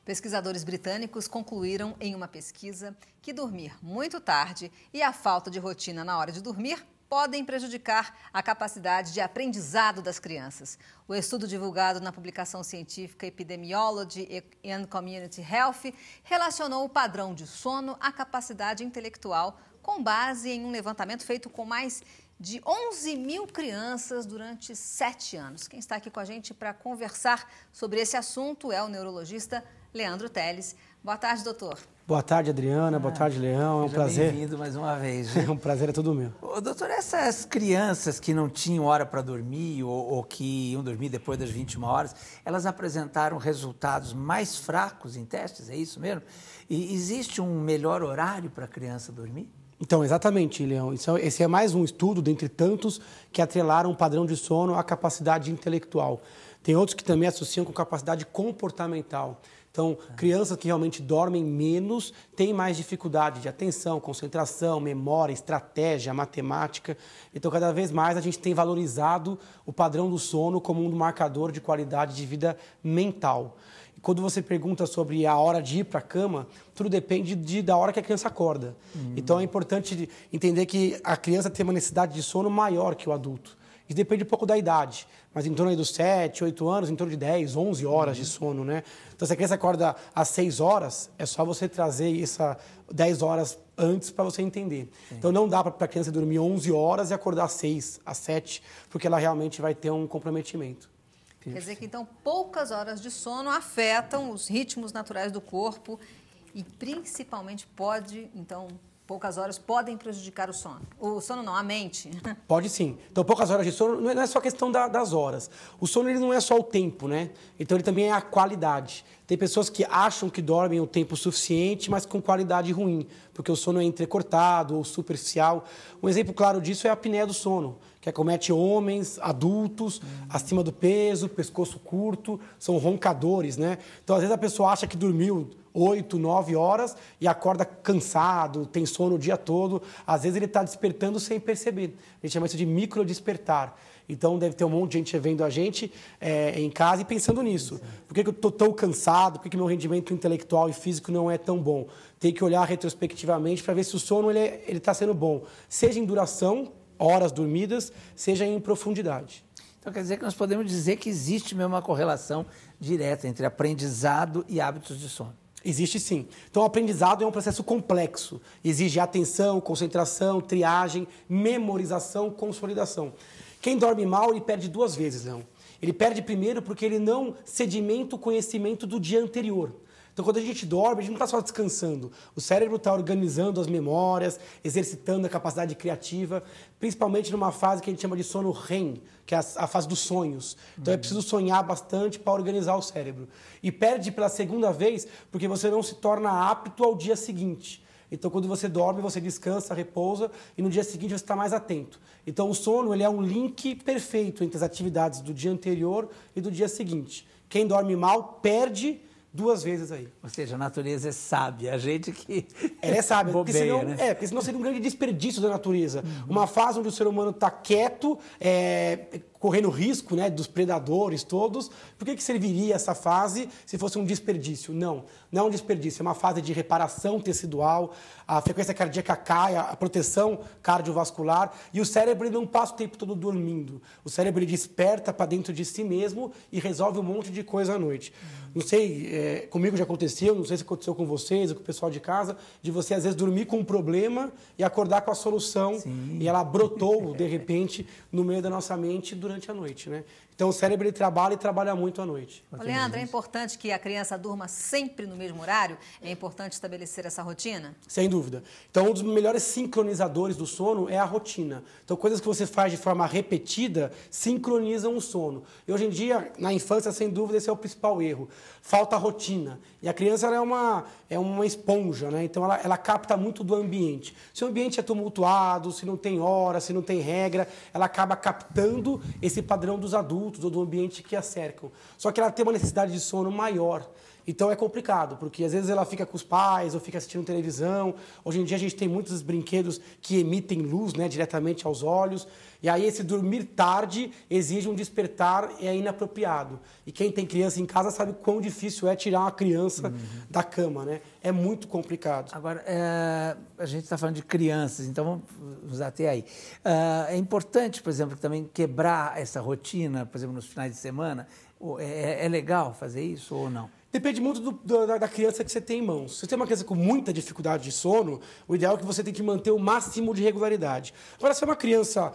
Pesquisadores britânicos concluíram em uma pesquisa que dormir muito tarde e a falta de rotina na hora de dormir podem prejudicar a capacidade de aprendizado das crianças. O estudo divulgado na publicação científica Epidemiology and Community Health relacionou o padrão de sono à capacidade intelectual com base em um levantamento feito com mais de 11 mil crianças durante 7 anos. Quem está aqui com a gente para conversar sobre esse assunto é o neurologista Leandro Teles. Boa tarde, doutor. Boa tarde, Adriana. Boa tarde, Leão. É um prazer. Bem-vindo mais uma vez. É um prazer, é tudo meu. Ô, doutor, essas crianças que não tinham hora para dormir ou que iam dormir depois das 21 horas, elas apresentaram resultados mais fracos em testes, é isso mesmo? E existe um melhor horário para a criança dormir? Então, exatamente, Leão. Esse é mais um estudo, dentre tantos, que atrelaram o padrão de sono à capacidade intelectual. Tem outros que também associam com capacidade comportamental. Então, crianças que realmente dormem menos têm mais dificuldade de atenção, concentração, memória, estratégia, matemática. Então, cada vez mais a gente tem valorizado o padrão do sono como um marcador de qualidade de vida mental. E quando você pergunta sobre a hora de ir para a cama, tudo depende da hora que a criança acorda. Então, é importante entender que a criança tem uma necessidade de sono maior que o adulto. Isso depende um pouco da idade, mas em torno aí dos 7, 8 anos, em torno de 10, 11 horas de sono, né? Então, se a criança acorda às 6 horas, é só você trazer essa 10 horas antes para você entender. Sim. Então, não dá para a criança dormir 11 horas e acordar às 6, às 7, porque ela realmente vai ter um comprometimento. Quer dizer que, então, poucas horas de sono afetam os ritmos naturais do corpo e, principalmente, poucas horas podem prejudicar o sono. O sono não, a mente. Pode sim. Então, poucas horas de sono não é só questão das horas. O sono ele não é só o tempo, né? Então, ele também é a qualidade. Tem pessoas que acham que dormem o tempo suficiente, mas com qualidade ruim, porque o sono é entrecortado ou superficial. Um exemplo claro disso é a apneia do sono, que acomete homens, adultos, acima do peso, pescoço curto, são roncadores, né? Então, às vezes a pessoa acha que dormiu 8, 9 horas e acorda cansado, tem sono o dia todo. Às vezes ele está despertando sem perceber. A gente chama isso de microdespertar. Então deve ter um monte de gente vendo a gente em casa e pensando nisso. Por que eu estou tão cansado? Por que meu rendimento intelectual e físico não é tão bom? Tem que olhar retrospectivamente para ver se o sono ele está sendo bom. Seja em duração, horas dormidas, seja em profundidade. Então quer dizer que nós podemos dizer que existe mesmo uma correlação direta entre aprendizado e hábitos de sono. Existe sim. Então, o aprendizado é um processo complexo. Exige atenção, concentração, triagem, memorização, consolidação. Quem dorme mal, ele perde 2 vezes, Leão. Ele perde primeiro porque ele não sedimenta o conhecimento do dia anterior. Então, quando a gente dorme, a gente não está só descansando. O cérebro está organizando as memórias, exercitando a capacidade criativa, principalmente numa fase que a gente chama de sono REM, que é a fase dos sonhos. Então, é preciso sonhar bastante para organizar o cérebro. E perde pela segunda vez porque você não se torna apto ao dia seguinte. Então, quando você dorme, você descansa, repousa e no dia seguinte você está mais atento. Então, o sono ele é um link perfeito entre as atividades do dia anterior e do dia seguinte. Quem dorme mal perde 2 vezes aí. Ou seja, a natureza é sábia, a gente que ela é sábia, bobeia, porque senão, né? Porque senão seria um grande desperdício da natureza. Uma fase onde o ser humano está quieto, correndo risco, né, dos predadores todos. Por que serviria essa fase se fosse um desperdício? Não é um desperdício, é uma fase de reparação tecidual, a frequência cardíaca cai, a proteção cardiovascular e o cérebro ele não passa o tempo todo dormindo. O cérebro ele desperta para dentro de si mesmo e resolve um monte de coisa à noite. Não sei, comigo já aconteceu, não sei se aconteceu com vocês ou com o pessoal de casa, de você às vezes dormir com um problema e acordar com a solução. Sim. E ela brotou, de repente, no meio da nossa mente durante a noite, né? Então, o cérebro ele trabalha muito à noite. Leandro, é importante que a criança durma sempre no mesmo horário? É importante estabelecer essa rotina? Sem dúvida. Então, um dos melhores sincronizadores do sono é a rotina. Então, coisas que você faz de forma repetida sincronizam o sono. E hoje em dia, na infância, sem dúvida, esse é o principal erro. Falta rotina. E a criança ela é uma esponja, né? Então, ela capta muito do ambiente. Se o ambiente é tumultuado, se não tem hora, se não tem regra, ela acaba captando esse padrão dos adultos ou do ambiente que a cercam. Só que ela tem uma necessidade de sono maior. Então é complicado, porque às vezes ela fica com os pais ou fica assistindo televisão. Hoje em dia a gente tem muitos brinquedos que emitem luz, né, diretamente aos olhos. E aí esse dormir tarde exige um despertar e é inapropriado. E quem tem criança em casa sabe quão difícil é tirar uma criança da cama, né? É muito complicado. Agora, a gente está falando de crianças, então vamos nos ater aí. É importante, por exemplo, também quebrar essa rotina, por exemplo, nos finais de semana. É legal fazer isso ou não? Depende muito da criança que você tem em mãos. Se você tem uma criança com muita dificuldade de sono, o ideal é que você tem que manter o máximo de regularidade. Agora, se é uma criança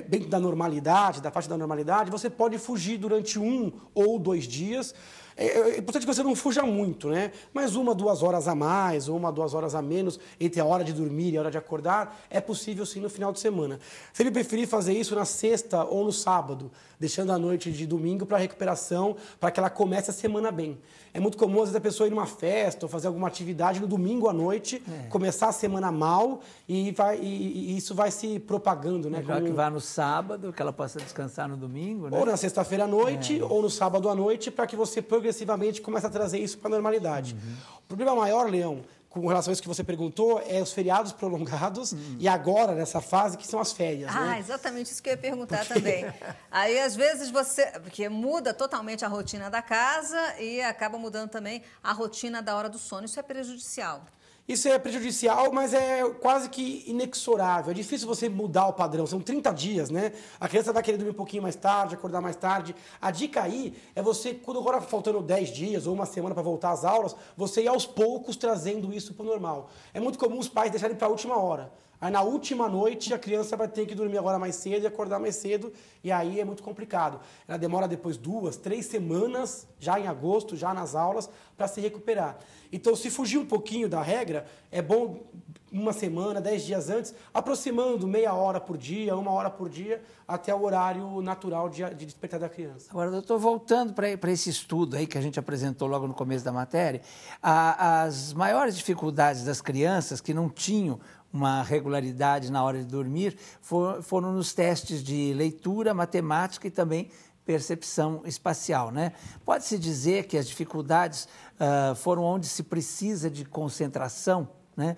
dentro da normalidade, da faixa da normalidade, você pode fugir durante 1 ou 2 dias. É importante que você não fuja muito, né? Mas 1, 2 horas a mais ou 1, 2 horas a menos entre a hora de dormir e a hora de acordar é possível sim no final de semana. Se ele preferir fazer isso na sexta ou no sábado, deixando a noite de domingo para recuperação, para que ela comece a semana bem. É muito comum, às vezes, a pessoa ir numa festa ou fazer alguma atividade no domingo à noite, começar a semana mal e isso vai se propagando, né? Melhor que vá no sábado, que ela possa descansar no domingo, né? Ou na sexta-feira à noite, ou no sábado à noite, para que você progressivamente comece a trazer isso para a normalidade. O problema maior, Leão, com relação a isso que você perguntou, é os feriados prolongados e agora, nessa fase, que são as férias. Né? Exatamente isso que eu ia perguntar também. Aí, às vezes, porque muda totalmente a rotina da casa e acaba mudando também a rotina da hora do sono. Isso é prejudicial. Isso é prejudicial, mas é quase que inexorável. É difícil você mudar o padrão. São 30 dias, né? A criança vai querer dormir um pouquinho mais tarde, acordar mais tarde. A dica aí é você, quando agora faltando 10 dias ou uma semana para voltar às aulas, você ir aos poucos trazendo isso para o normal. É muito comum os pais deixarem para a última hora. Aí, na última noite, a criança vai ter que dormir agora mais cedo e acordar mais cedo, e aí é muito complicado. Ela demora depois 2, 3 semanas, já em agosto, já nas aulas, para se recuperar. Então, se fugir um pouquinho da regra, é bom 1 semana, 10 dias antes, aproximando meia hora por dia, 1 hora por dia, até o horário natural de despertar da criança. Agora, doutor, voltando para esse estudo aí que a gente apresentou logo no começo da matéria, as maiores dificuldades das crianças que não tinham uma regularidade na hora de dormir foram nos testes de leitura, matemática e também percepção espacial, né? Pode-se dizer que as dificuldades foram onde se precisa de concentração, né?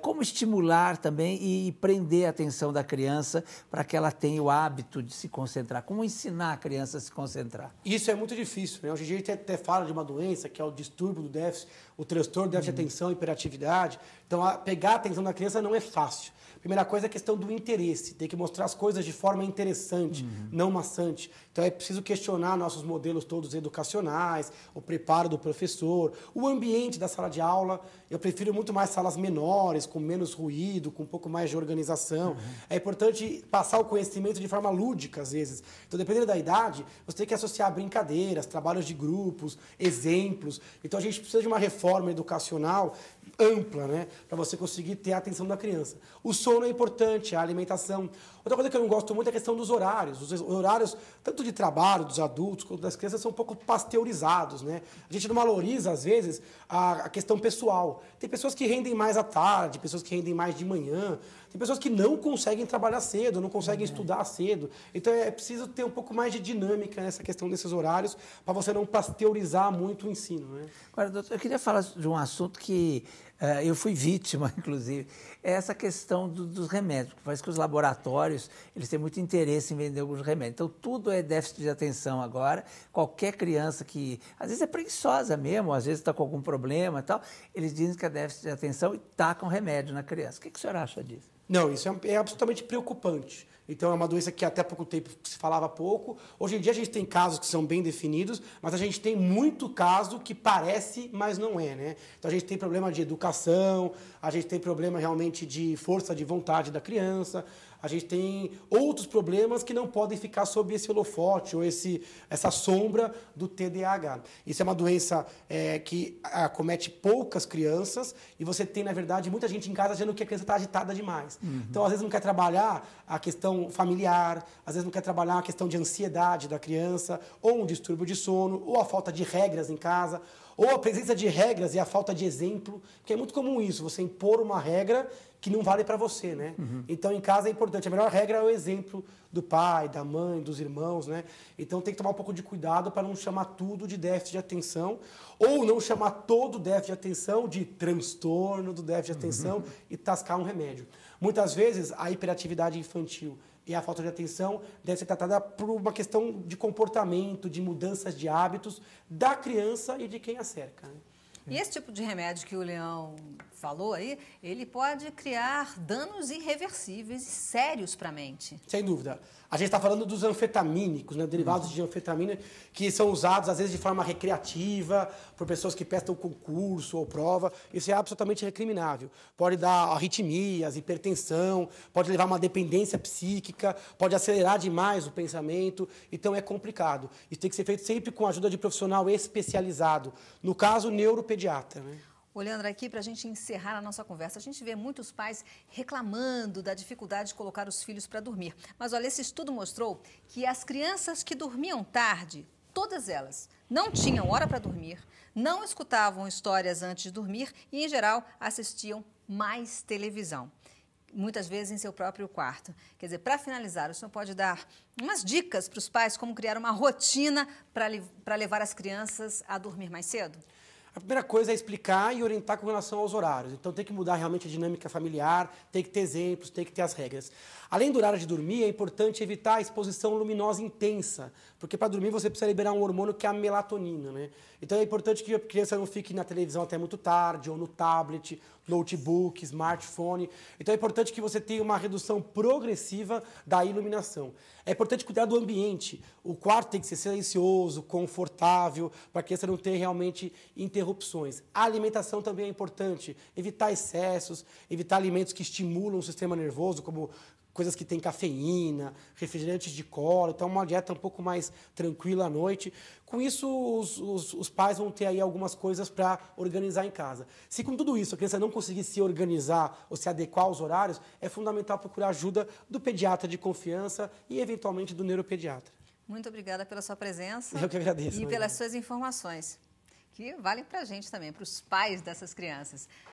Como estimular também e prender a atenção da criança para que ela tenha o hábito de se concentrar? Como ensinar a criança a se concentrar? Isso é muito difícil, né? Hoje em dia a gente até fala de uma doença que é o distúrbio do déficit, o transtorno do déficit de atenção e hiperatividade. Então, pegar a atenção da criança não é fácil. Primeira coisa é a questão do interesse. Tem que mostrar as coisas de forma interessante, não maçante. Então, é preciso questionar nossos modelos todos educacionais, o preparo do professor, o ambiente da sala de aula. Eu prefiro muito mais salas menores, com menos ruído, com um pouco mais de organização. É importante passar o conhecimento de forma lúdica, às vezes. Então, dependendo da idade, você tem que associar brincadeiras, trabalhos de grupos, exemplos. Então, a gente precisa de uma reforma educacional ampla, né, para você conseguir ter a atenção da criança. O sono é importante, a alimentação. Outra coisa que eu não gosto muito é a questão dos horários. Os horários, tanto de trabalho dos adultos quanto das crianças, são um pouco pasteurizados, né? A gente não valoriza, às vezes, a questão pessoal. Tem pessoas que rendem mais à tarde, pessoas que rendem mais de manhã, tem pessoas que não conseguem trabalhar cedo, não conseguem estudar cedo. Então, é preciso ter um pouco mais de dinâmica nessa questão desses horários para você não pasteurizar muito o ensino, né? Agora, doutor, eu queria falar de um assunto que eu fui vítima, inclusive, é essa questão dos remédios. Parece que os laboratórios eles têm muito interesse em vender alguns remédios. Então, tudo é déficit de atenção agora. Qualquer criança que, às vezes, é preguiçosa mesmo, às vezes está com algum problema e tal, eles dizem que é déficit de atenção e tacam remédio na criança. O que o senhor acha disso? Não, isso é absolutamente preocupante. Então, é uma doença que até pouco tempo se falava pouco. Hoje em dia, a gente tem casos que são bem definidos, mas a gente tem muito caso que parece, mas não é, né? Então, a gente tem problema de educação, a gente tem problema realmente de força de vontade da criança, a gente tem outros problemas que não podem ficar sob esse holofote ou essa sombra do TDAH. Isso é uma doença que acomete poucas crianças e você tem, na verdade, muita gente em casa achando que a criança está agitada demais. Então, às vezes, não quer trabalhar a questão familiar, às vezes não quer trabalhar a questão de ansiedade da criança, ou um distúrbio de sono, ou a falta de regras em casa, ou a presença de regras e a falta de exemplo, que é muito comum isso, você impor uma regra que não vale para você, né? Então, em casa é importante. A melhor regra é o exemplo do pai, da mãe, dos irmãos, né? Então, tem que tomar um pouco de cuidado para não chamar tudo de déficit de atenção ou não chamar todo déficit de atenção de transtorno do déficit de atenção e tascar um remédio. Muitas vezes, a hiperatividade infantil e a falta de atenção deve ser tratada por uma questão de comportamento, de mudanças de hábitos da criança e de quem a cerca, né? E esse tipo de remédio que o Leão falou aí, ele pode criar danos irreversíveis e sérios para a mente. Sem dúvida. A gente está falando dos anfetamínicos, né, derivados de anfetamina, que são usados, às vezes, de forma recreativa, por pessoas que prestam concurso ou prova. Isso é absolutamente recriminável. Pode dar arritmias, hipertensão, pode levar a uma dependência psíquica, pode acelerar demais o pensamento. Então, é complicado. Isso tem que ser feito sempre com a ajuda de profissional especializado. No caso, neuropediatra, né? Olhando aqui, para a gente encerrar a nossa conversa, a gente vê muitos pais reclamando da dificuldade de colocar os filhos para dormir. Mas olha, esse estudo mostrou que as crianças que dormiam tarde, todas elas, não tinham hora para dormir, não escutavam histórias antes de dormir e, em geral, assistiam mais televisão. Muitas vezes em seu próprio quarto. Quer dizer, para finalizar, o senhor pode dar umas dicas para os pais como criar uma rotina para levar as crianças a dormir mais cedo? A primeira coisa é explicar e orientar com relação aos horários. Então, tem que mudar realmente a dinâmica familiar, tem que ter exemplos, tem que ter as regras. Além do horário de dormir, é importante evitar a exposição luminosa intensa, porque para dormir você precisa liberar um hormônio que é a melatonina, né? Então, é importante que a criança não fique na televisão até muito tarde, ou no tablet, notebook, smartphone. Então, é importante que você tenha uma redução progressiva da iluminação. É importante cuidar do ambiente. O quarto tem que ser silencioso, confortável, para a criança não ter realmente interrupções. A alimentação também é importante. Evitar excessos, evitar alimentos que estimulam o sistema nervoso, como coisas que têm cafeína, refrigerantes de cola. Então, uma dieta um pouco mais tranquila à noite. Com isso, os pais vão ter aí algumas coisas para organizar em casa. Se com tudo isso a criança não conseguir se organizar ou se adequar aos horários, é fundamental procurar ajuda do pediatra de confiança e, eventualmente, do neuropediatra. Muito obrigada pela sua presença. Eu que agradeço. E pelas suas informações, que valem para a gente também, para os pais dessas crianças.